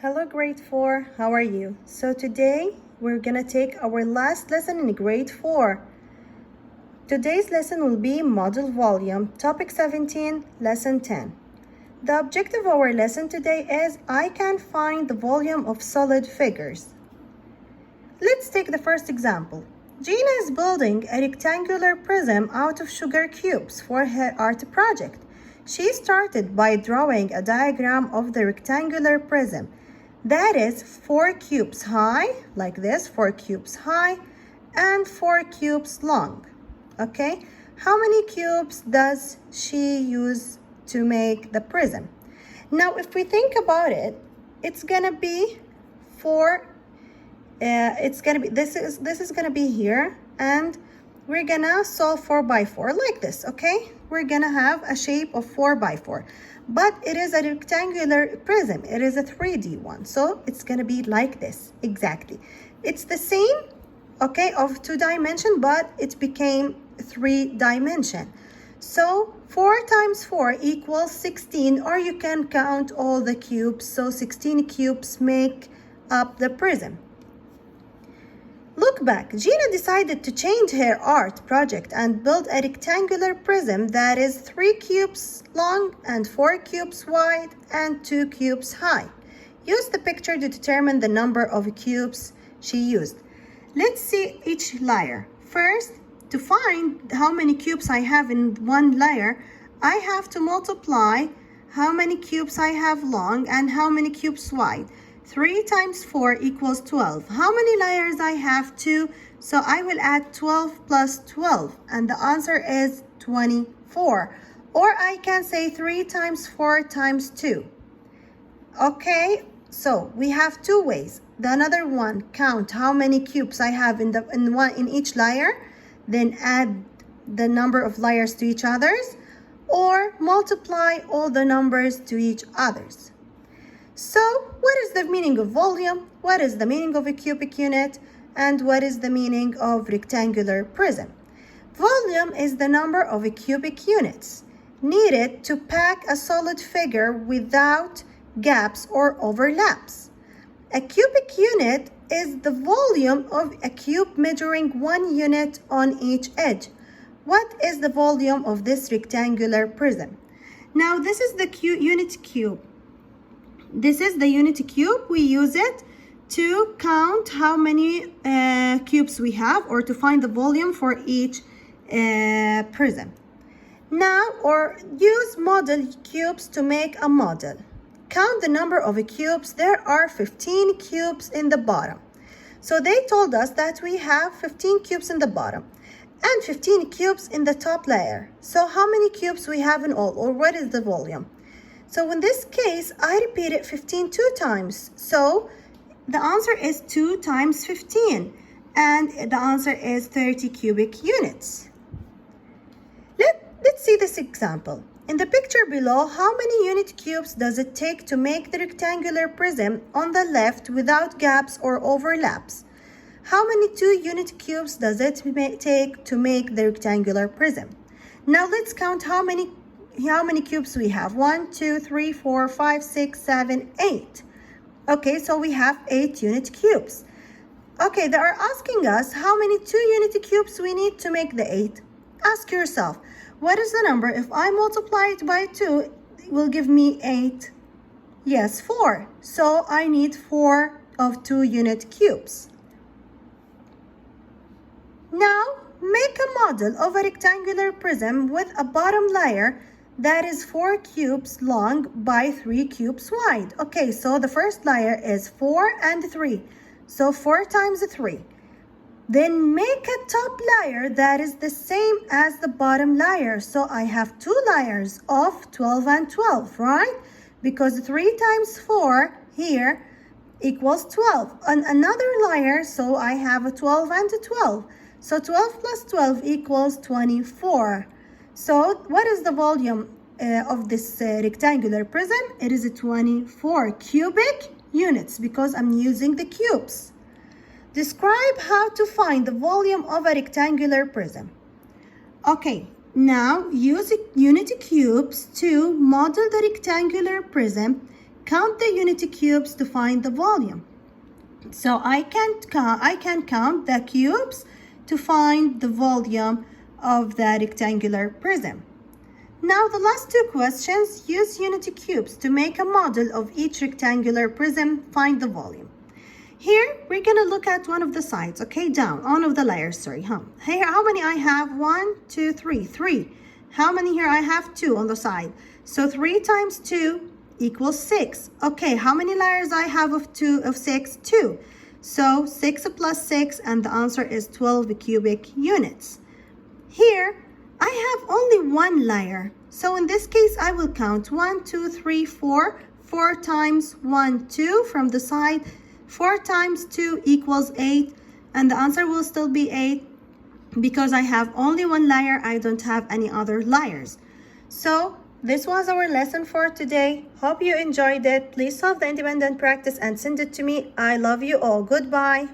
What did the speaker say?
Hello grade 4, how are you? So today we're gonna take our last lesson in grade 4. Today's lesson will be model volume, topic 17, lesson 10. The objective of our lesson today is I can find the volume of solid figures. Let's take the first example. Gina is building a rectangular prism out of sugar cubes for her art project. She started by drawing a diagram of the rectangular prism. That is 4 cubes high, like this, 4 cubes high, and 4 cubes long. Okay, how many cubes does she use to make the prism? Now, if we think about it, it's gonna be 4. This is gonna be here, and we're gonna solve 4 by 4 like this. Okay, we're gonna have a shape of 4 by 4, but it is a rectangular prism. It is a 3D one, so it's gonna be like this exactly. It's the same, okay, of 2 dimension, but it became 3 dimension. So 4 times 4 equals 16, or you can count all the cubes. So 16 cubes make up the prism. Look back, Gina decided to change her art project and build a rectangular prism that is 3 cubes long and 4 cubes wide and 2 cubes high. Use the picture to determine the number of cubes she used. Let's see each layer. First, to find how many cubes I have in one layer, I have to multiply how many cubes I have long and how many cubes wide. 3 times 4 equals 12. How many layers I have? 2. So I will add 12 plus 12, and the answer is 24. Or I can say 3 times 4 times 2. Okay, so we have 2 ways. The another one, count how many cubes I have in each layer, then add the number of layers to each others, or multiply all the numbers to each others. So, what is the meaning of volume? What is the meaning of a cubic unit? And what is the meaning of rectangular prism? Volume is the number of cubic units needed to pack a solid figure without gaps or overlaps. A cubic unit is the volume of a cube measuring 1 unit on each edge. What is the volume of this rectangular prism? Now, this is the unit cube. This is the unit cube. We use it to count how many cubes we have, or to find the volume for each prism. Now, or use model cubes to make a model. Count the number of cubes. There are 15 cubes in the bottom. So they told us that we have 15 cubes in the bottom and 15 cubes in the top layer. So how many cubes we have in all, or what is the volume? So in this case, I repeated 15 2 times. So the answer is 2 times 15. And the answer is 30 cubic units. Let's see this example. In the picture below, how many unit cubes does it take to make the rectangular prism on the left without gaps or overlaps? How many 2 unit cubes does it take to make the rectangular prism? Now let's count how many cubes we have. 1, 2, 3, 4, 5, 6, 7, 8. Okay, so we have 8 unit cubes. Okay, they are asking us how many 2 unit cubes we need to make the 8. Ask yourself, what is the number? If I multiply it by 2, it will give me 8. Yes, 4. So I need 4 of 2 unit cubes. Now, make a model of a rectangular prism with a bottom layer that is 4 cubes long by 3 cubes wide. Okay, so the first layer is 4 and 3. So 4 times 3. Then make a top layer that is the same as the bottom layer. So I have 2 layers of 12 and 12, right? Because 3 times 4 here equals 12. On another layer, so I have a 12 and a 12. So 12 plus 12 equals 24. So what is the volume of this rectangular prism? It is 24 cubic units because I'm using the cubes. Describe how to find the volume of a rectangular prism. Okay, now use unit cubes to model the rectangular prism. count the unity cubes to find the volume. So I can count the cubes to find the volume of the rectangular prism. Now the last two questions, use unity cubes to make a model of each rectangular prism, find the volume. Here we're gonna look at one of the sides, okay, down, one of the layers, sorry. Here, how many I have? 1, 2, 3, 3. How many here? I have 2 on the side. So 3 times 2 equals 6. Okay, how many layers I have of 6? 2. So 6 plus 6, and the answer is 12 cubic units. Here, I have only one layer. So in this case, I will count 1, 2, 3, 4. 4 times 1, 2 from the side. 4 times 2 equals 8. And the answer will still be 8 because I have only one layer. I don't have any other layers. So this was our lesson for today. Hope you enjoyed it. Please solve the independent practice and send it to me. I love you all. Goodbye.